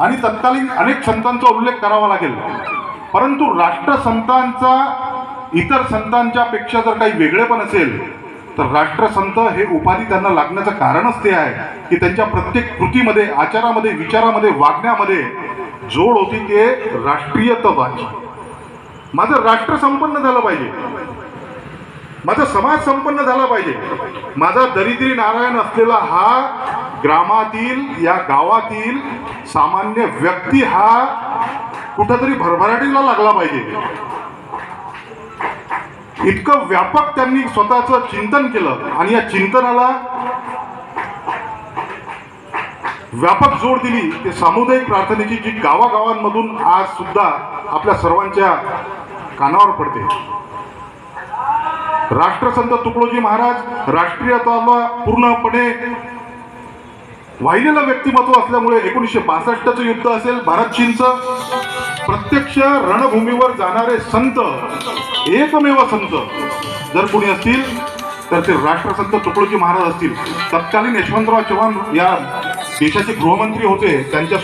आणि तत्कालीन अनेक संतांचा उल्लेख करावा लागेल, परंतु राष्ट्रसंतांचा इतर संतांच्या पेक्षा जर काही वेगळेपण असेल तर राष्ट्रसंत हे उपाधी त्यांना लागण्याचं कारणच ते आहे की त्यांच्या प्रत्येक कृतीमध्ये, आचारामध्ये, विचारामध्ये, वागण्यामध्ये जोड होती ते राष्ट्रीयत्वाची. माझं राष्ट्र संपन्न झालं पाहिजे, माझा समाज संपन्न झाला पाहिजे. माझा दरिद्री नारायण असलेला हा ग्रामातील, या गावातील सामान्य व्यक्ती हा कुठंतरी भरभराटीला लागला पाहिजे. इतकं व्यापक त्यांनी स्वतःचं चिंतन केलं आणि या चिंतनाला व्यापक जोड दिली. ते सामुदायिक प्रार्थनेची जी गावागावांमधून आज सुद्धा आपल्या सर्वांच्या कानावर पडते. राष्ट्रसंत तुकडोजी महाराज राष्ट्रीयत्वाला पूर्णपणे वाहिलेलं व्यक्तिमत्व असल्यामुळे 1962चं युद्ध असेल, भारत चीनचं, प्रत्यक्ष रणभूमीवर जाणारे संत, एकमेव संत जर कोणी असतील तर ते राष्ट्रसंत तुकडोजी महाराज असतील. तत्कालीन यशवंतराव चव्हाण या देशाचे गृहमंत्री होते, त्यांच्यासोबत